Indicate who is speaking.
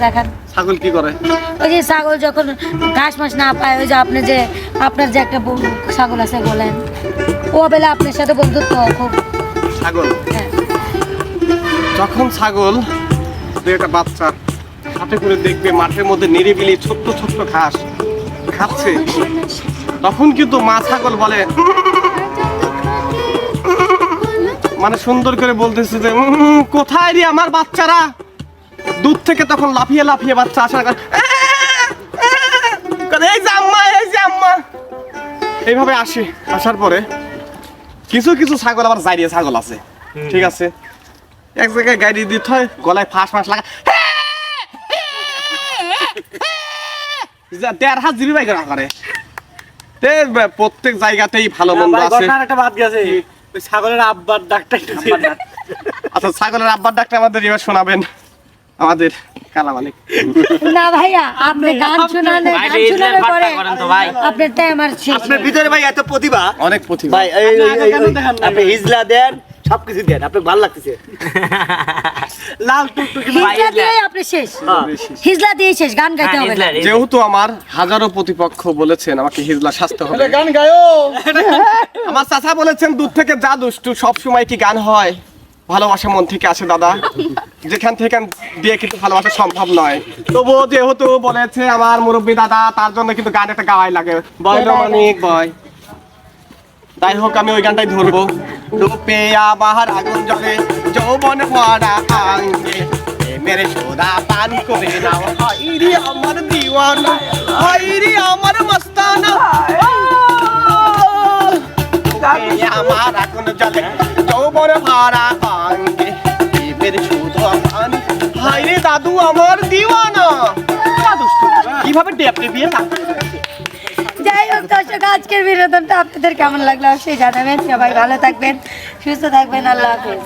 Speaker 1: দেখান।
Speaker 2: ছাগল কি করে?
Speaker 1: ওই যে ছাগল যখন ঘাস মাস না পায়, ওই যে আপনি যে আপনার যে একটা ছাগল আছে বলেন, ও বেলা আপনার সাথে বন্ধুত্ব খুব।
Speaker 2: ছাগল
Speaker 1: হ্যাঁ।
Speaker 2: যখন ছাগল একটা বাচ্চা হাতে করে দেখবে মাঠের মধ্যে নিরিবিলি ছোট্ট ছোট্ট ঘাস খাচ্ছে, তখন কিন্তু মা ছাগল বলে, মানে সুন্দর করে বলতেছে যে কোথায় রে আমার বাচ্চারা। দূর থেকে তখন লাফিয়ে লাফিয়ে বাচ্চা আসার এই যে আম্মা, এই যে আম্মা, এইভাবে আসে। আসার পরে কিছু কিছু ছাগল আবার জাইরিয়া ছাগল আছে, ঠিক আছে, এক জায়গায় গাড়ি দিতে হয়, গলায় ফাঁস ফাঁস লাগা, ১.৫ হাত জিবি বাইক করে। প্রত্যেক জায়গাতেই ভালো মন্দ আছে।
Speaker 3: একটা বাদ গেছে, ওই ছাগলের আব্বার ডাকটা
Speaker 2: আচ্ছা, ছাগলের আব্বার ডাকটা আমাদের এবার শোনাবেন আমাদের কালা মালিক।
Speaker 1: না ভাইয়া, আপনি গান শোনালে পরে আপনার টাইম আর শেষ।
Speaker 3: আপনার ভিতরে ভাই এত প্রতিভা,
Speaker 2: অনেক প্রতিভা
Speaker 3: ভাই আপনি হিজলা দেন, সবকিছু দেন, আপনাকে ভালো লাগতেছে। লাল টুকটুকি
Speaker 1: হিজলা দিয়ে আপনি শেষ, হিজলা দিয়ে শেষ, গান গাইতে হবে না।
Speaker 2: যেহেতু আমার হাজারো প্রতিপক্ষ বলেছেন আমাকে হিজলা সাজতে হবে,
Speaker 3: গান গায়ো।
Speaker 2: আমার চাচা বলেছেন দূর থেকে যা দুষ্টু, সব সময় কি গান হয়? ভালোবাসা মন থেকে আসে দাদা, যেখান থেকে দিয়ে কিন্তু ভালোবাসা সম্ভব নয়। তবুও যেহেতু বলেছে আমার মুরব্বী দাদা, তার জন্য কিন্তু গান একটা গাওয়াই লাগে। বয় রমানিক বয়, তাই হোক আমি ওই গানটাই ধরবো। রূপে আমার আগুন জ্বলে, যৌবন ভরা আঙ্গে, মেরে সোদা পান করে নাও, হাইরে আমার দিওয়ানা, হাইরে আমার মস্তানা। রূপে আমার আগুন জ্বলে, যৌবন ভরা আঙ্গে, মেরে সোদা পান, হাইরে দাদু আমার দিওয়ানা। কিভাবে টেপে বিয়ে লাগবে।
Speaker 1: যাই হোক দর্শক, আজকের বিনোদনটা আপনাদের কেমন লাগলো অবশ্যই জানাবেন। সবাই ভালো থাকবেন, সুস্থ থাকবেন, আল্লাহ হাফেজ।